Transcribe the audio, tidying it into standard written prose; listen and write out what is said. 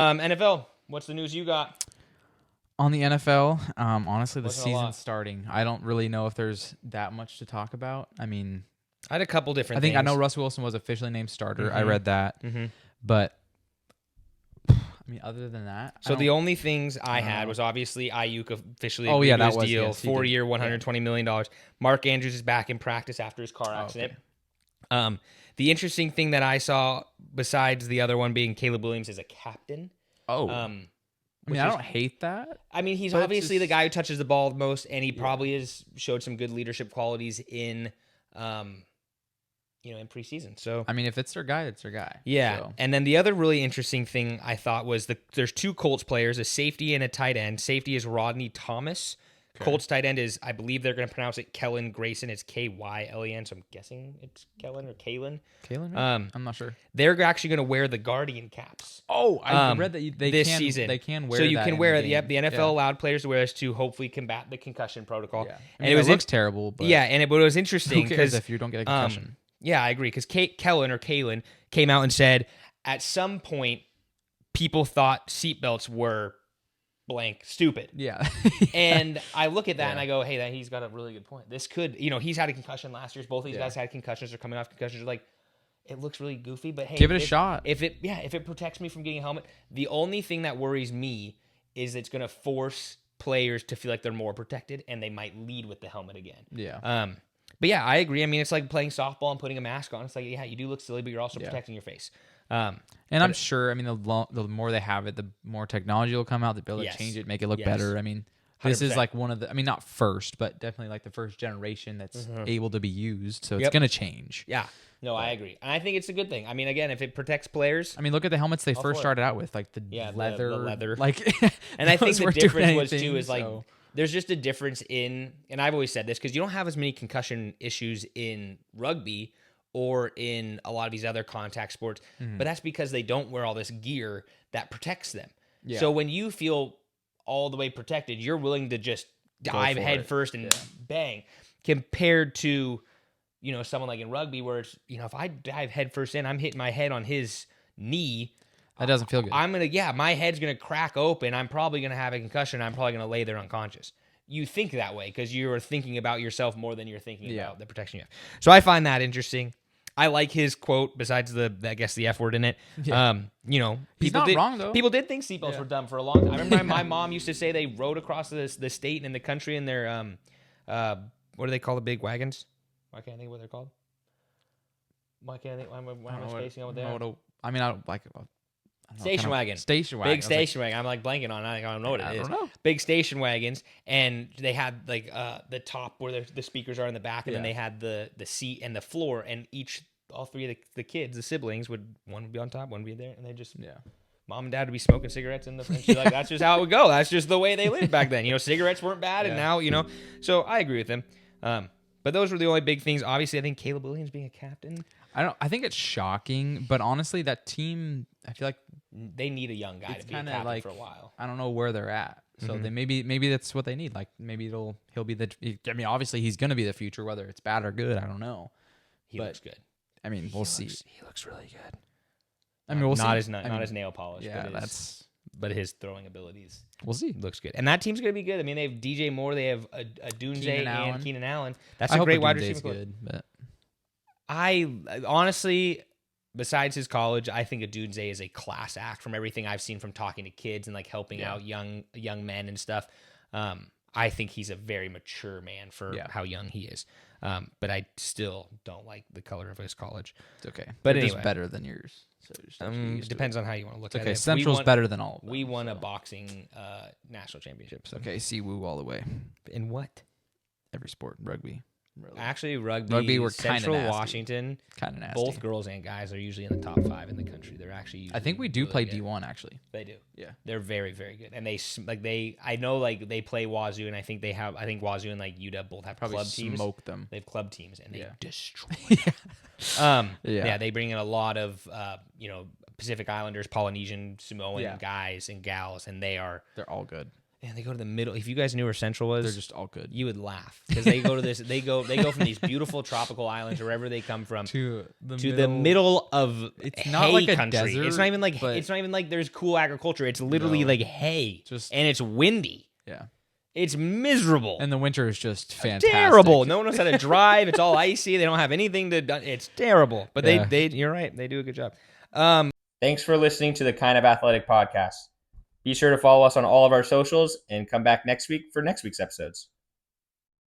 NFL, what's the news you got? On the NFL, honestly, the Wasn't a lot. season's starting. I don't really know if there's that much to talk about. I mean, I had a couple different I think I things. know Russell Wilson was officially named starter. I Mhm. read that. Mm-hmm. But, I mean, other than that, So the only things I I don't had know. was obviously Ayuk officially Oh, agreed yeah, to that his was- deal, yes, he did. 4-year, $120 million. Mark Andrews is back in practice after his car accident. okay. The interesting thing that I saw, besides the other one being Caleb Williams as a captain, Oh. um, I which mean, I is- don't hate that. I mean, he's But it's obviously the just- guy who touches the ball the most, and he Yeah. probably has showed some good leadership qualities in, in preseason. So I mean, if it's their guy, it's their guy. yeah, So, and then the other really interesting thing I thought was there's two Colts players, a safety and a tight end. Safety is Rodney Thomas. Okay. Colts tight end is, I believe they're going to pronounce it Kellen Grayson. It's Kylen, so I'm guessing it's Kellen or Kalen. Kalen? I'm not sure. They're actually going to wear the Guardian caps. Oh, I Um, read that they this can, season. They can wear So you that can in wear the it. game. Yep, the NFL Yeah. allowed players to wear this to hopefully combat the concussion protocol. Yeah. I And mean, it was looks terrible, but but it was who interesting cares because if you don't get a concussion? yeah, I agree. Because Kalen came out and said at some point people thought seatbelts were blank stupid. Yeah. And I look at that Yeah. and I go, hey, he's got a really good point. This could, he's had a concussion last year. Both of these Yeah. guys had concussions or coming off concussions. Like, it looks really goofy, but hey, Give it a shot. If it protects me from getting a helmet, the only thing that worries me is it's going to force players to feel like they're more protected and they might lead with the helmet again. Yeah. But yeah, I agree. I mean, it's like playing softball and putting a mask on. It's like, yeah, you do look silly, but you're also Yeah. protecting your face. And I'm sure, I mean, the more they have it, the more technology will come out. They'll be able Yes. to change it, make it look Yes. better. I mean, this is 100%. like one of the, I mean, not first, but definitely like the first generation that's able to be used. So it's Yep. going to change. Yeah. No, I agree. And I think it's a good thing. I mean, again, if it protects players, I mean, look at the helmets they for first it. started out with, like the Yeah, the leather. leather. Like, and I think those the weren't doing difference was anything, too is like so- there's just a difference in, and I've always said this because you don't have as many concussion issues in rugby or in a lot of these other contact sports, but that's because they don't wear all this gear that protects them. Yeah. So when you feel all the way protected, you're willing to just dive for head it. first and Yeah. bang, compared to someone like in rugby where it's if I dive head first in, I'm hitting my head on his knee. that doesn't feel good. My head's gonna crack open. I'm probably gonna have a concussion. I'm probably gonna lay there unconscious. You think that way because you're thinking about yourself more than you're thinking Yeah. about the protection you have. So I find that interesting. I like his quote. Besides the F word in it. Yeah. He's not wrong, though. People did think seatbelts were dumb for a long time. I remember my mom used to say they rode across the state and the country in their what do they call the big wagons? Why can't I think of what they're called? Why can't I think? Why am I spacing on what they are? I mean, I don't like it. I don't know, Station kinda- wagon. Station wagon. Big I was like, station wagon. I'm like blanking on it. I don't know what it I is. don't know. Big station wagons, and they had like the top where the speakers are in the back, and then Yeah. they had the seat and the floor, and all three of the kids, the siblings, one would be on top, one would be there, and they just Yeah. mom and dad would be smoking cigarettes in the front. She's like, that's just how it would go. That's just the way they lived back then. Cigarettes weren't bad, and Yeah. now So I agree with him. But those were the only big things. Obviously, I think Caleb Williams being a captain, I think it's shocking, but honestly, that team, I feel like they need a young guy it's to be a kind captain of like for a while. I don't know where they're at. So Mm-hmm. they maybe that's what they need. Like maybe he'll be I mean, obviously he's gonna be the future, whether it's bad or good. I don't know. He but- looks good. I mean, we'll see. He looks really good. I mean, we'll see. not as I not mean, as nail polish. Yeah, but but his throwing abilities we'll see. looks good, and that team's gonna be good. I mean, they have DJ Moore, they have a Dunze Keenan Allen. and Keenan Allen. That's I a hope great wide Odunze's receiver. Core. good, but I honestly, besides his college, I think Odunze is a class act from everything I've seen from talking to kids and like helping out young men and stuff. I think he's a very mature man for how young he is. But I still don't like the color of his college. it's okay. But They're anyway. just better than yours. So just have to get used to Depends on how you want to look it. at Okay, it. Central's better than all of them. We won a so. boxing national championship. So. Okay, see Woo all the way. In what? Every sport, rugby. Really. Actually, rugby. Rugby were kinda Central nasty. Washington. Kind of nasty. Both girls and guys are usually in the top 5 in the country. They're actually. I think we do usually play really good. D1 actually. They do. Yeah. They're very, very good, and I know like they play Wazoo, and I think Wazoo and like UW both have Probably club teams. smoke them. They have club teams, and they Yeah. destroy. Yeah. Yeah, they bring in a lot of Pacific Islanders, Polynesian, Samoan Yeah. guys and gals, and they're They're all good. And they go to the middle. If you guys knew where Central was, They're just all good. you would laugh because they go to this. They go from these beautiful tropical islands, wherever they come from, to the middle of It's hay not like a country. desert, it's not even like but- it's not even like there's cool agriculture. It's literally No. like hay, and it's windy. Yeah. It's miserable. And the winter is just fantastic. Terrible. No one knows how to drive. It's all icy. They don't have anything to do. It's terrible. But Yeah. you're right. They do a good job. Thanks for listening to the Kind of Athletic podcast. Be sure to follow us on all of our socials and come back next week for next week's episodes.